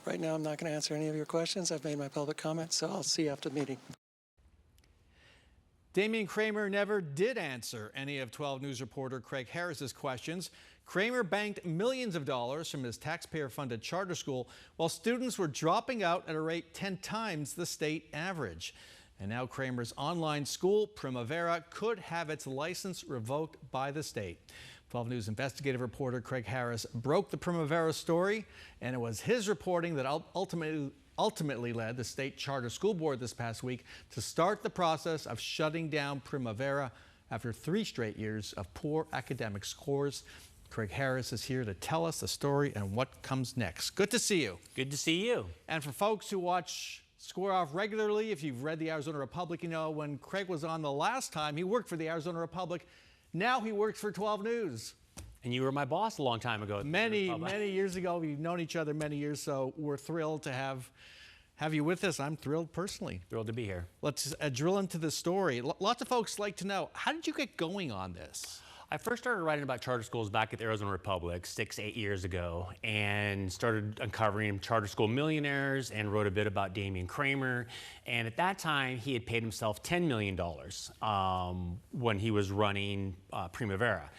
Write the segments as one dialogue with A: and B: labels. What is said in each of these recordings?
A: Right now, I'm not going to answer any of your questions. I've made my public comments, so I'll see you after the meeting.
B: Damian Kramer never did answer any of 12 News reporter Craig Harris's questions. Kramer banked millions of dollars from his taxpayer-funded charter school while students were dropping out at a rate 10 times the state average. And now Kramer's online school, Primavera, could have its license revoked by the state. 12 News investigative reporter Craig Harris broke the Primavera story, and it was his reporting that ultimately led the state charter school board this past week to start the process of shutting down Primavera after 3 straight years of poor academic scores. Craig Harris is here to tell us the story and what comes next. Good to see you.
C: Good to see you.
B: And for folks who watch Square Off regularly, if you've read the Arizona Republic, you know when Craig was on the last time, he worked for the Arizona Republic. Now he works for 12 News.
C: And you were my boss a long time ago.
B: Many years ago. We've known each other many years, so we're thrilled to have you with us. I'm thrilled personally.
C: Thrilled to be here.
B: Let's drill into the story. Lots of folks like to know, how did you get going on this?
C: I first started writing about charter schools back at the Arizona Republic 8 years ago, and started uncovering charter school millionaires and wrote a bit about Damian Kramer. And at that time, he had paid himself $10 million when he was running Primavera.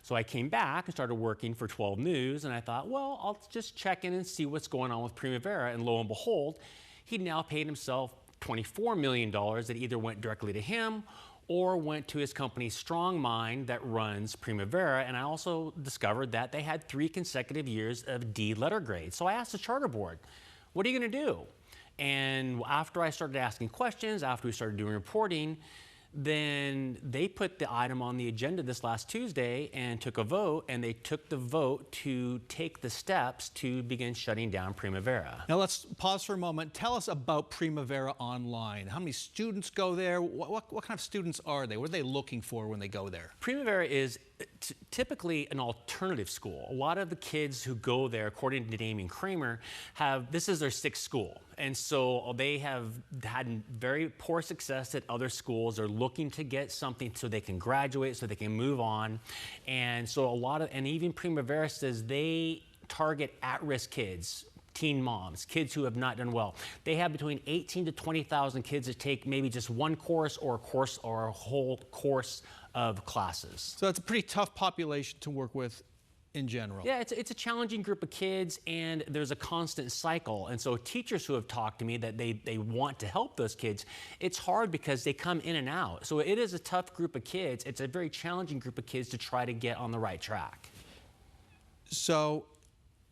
C: So I came back and started working for 12 News, and I thought, well, I'll just check in and see what's going on with Primavera. And lo and behold, he'd now paid himself $24 million that either went directly to him or went to his company Strong Mind that runs Primavera. And I also discovered that they had 3 consecutive years of D letter grades. So I asked the charter board, what are you going to do? And after I started asking questions, after we started doing reporting, then they put the item on the agenda this last Tuesday and took a vote, and they took the vote to take the steps to begin shutting down Primavera.
B: Now let's pause for a moment. Tell us about Primavera Online. How many students go there? What kind of students are they? What are they looking for when they go there?
C: Primavera is typically an alternative school. A lot of the kids who go there, according to Damian Kramer, this is their 6th school. And so they have had very poor success at other schools. They're looking to get something so they can graduate, so they can move on. And so and even Primavera says they target at-risk kids, teen moms, kids who have not done well. They have between 18 to 20,000 kids that take maybe just one course or a whole course of classes.
B: So it's a pretty tough population to work with in general.
C: Yeah, it's a challenging group of kids, and there's a constant cycle. And so teachers who have talked to me that they want to help those kids, it's hard because they come in and out. So it is a tough group of kids. It's a very challenging group of kids to try to get on the right track.
B: So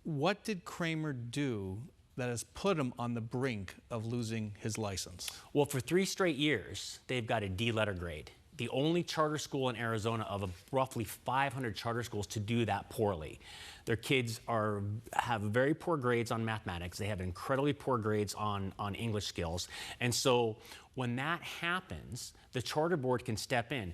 B: what did Kramer do that has put him on the brink of losing his license? Well,
C: for 3 straight years, they've got a D letter grade. The only charter school in Arizona of roughly 500 charter schools to do that poorly. Their kids have very poor grades on mathematics. They have incredibly poor grades on English skills. And so when that happens, the charter board can step in.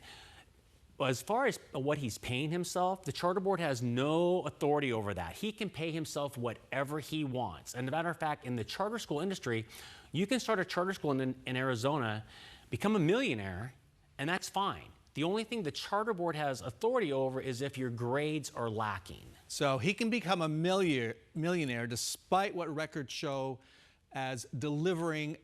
C: As far as what he's paying himself, the charter board has no authority over that. He can pay himself whatever he wants. And as a matter of fact, in the charter school industry, you can start a charter school in Arizona, become a millionaire, and that's fine. The only thing the charter board has authority over is if your grades are lacking.
B: So he can become a millionaire despite what records show as delivering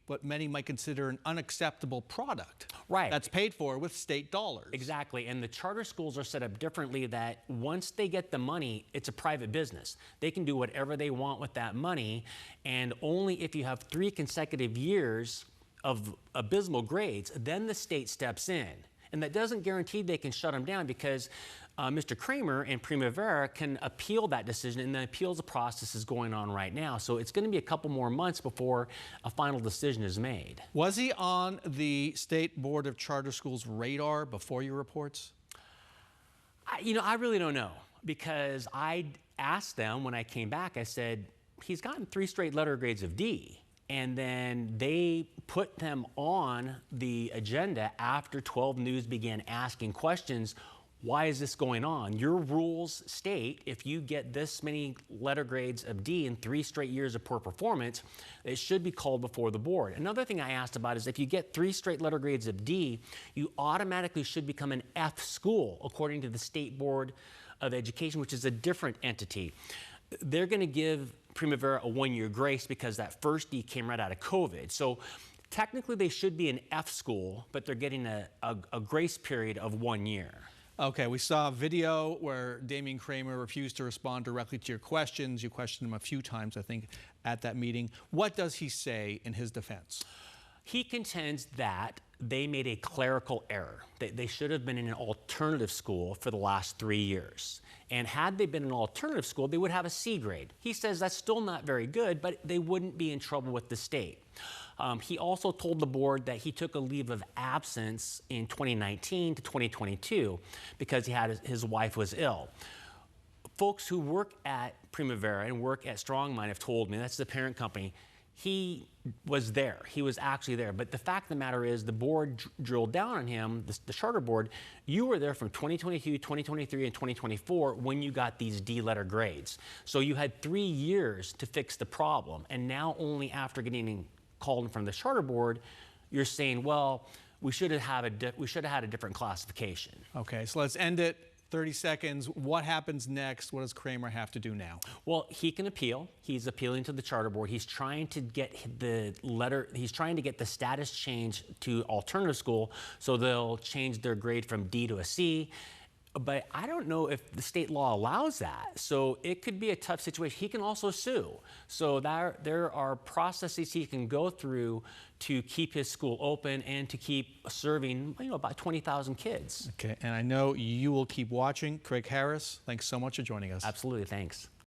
B: what many might consider an unacceptable product.
C: Right.
B: That's paid for with state dollars.
C: Exactly, and the charter schools are set up differently that once they get the money, it's a private business. They can do whatever they want with that money, and only if you have 3 consecutive years of abysmal grades, then the state steps in. And that doesn't guarantee they can shut them down because Mr. Kramer and Primavera can appeal that decision, and the appeals process is going on right now. So it's going to be a couple more months before a final decision is made.
B: Was he on the State Board of Charter Schools radar before your reports?
C: I really don't know, because I asked them when I came back, I said, he's gotten 3 straight letter grades of D. And then they put them on the agenda after 12 News began asking questions. Why is this going on? Your rules state if you get this many letter grades of D in 3 straight years of poor performance, it should be called before the board. Another thing I asked about is if you get 3 straight letter grades of D, you automatically should become an F school according to the State Board of Education, which is a different entity. they're going to give Primavera a 1-year grace because that first D came right out of COVID. So technically they should be an F school, but they're getting a grace period of 1 year.
B: Okay, we saw a video where Damian Kramer refused to respond directly to your questions. You questioned him a few times, I think, at that meeting. What does he say in his defense?
C: He contends that they made a clerical error. They should have been in an alternative school for the last 3 years. And had they been in an alternative school, they would have a C grade. He says that's still not very good, but they wouldn't be in trouble with the state. He also told the board that he took a leave of absence in 2019 to 2022 because his wife was ill. Folks who work at Primavera and work at Strongmind have told me, that's the parent company, he was there. He was actually there. But the fact of the matter is the board drilled down on him, the charter board. You were there from 2022, 2023, and 2024 when you got these D-letter grades. So you had 3 years to fix the problem. And now only after getting called in from the charter board, you're saying, well, we should have had a different classification.
B: Okay, so let's end it. 30 seconds. What happens next? What does Kramer have to do now?
C: Well, he can appeal. He's appealing to the charter board. He's trying to get he's trying to get the status changed to alternative school so they'll change their grade from D to a C. But I don't know if the state law allows that. So it could be a tough situation. He can also sue. So there are processes he can go through to keep his school open and to keep serving, about 20,000 kids.
B: Okay, and I know you will keep watching. Craig Harris, thanks so much for joining us.
C: Absolutely, thanks.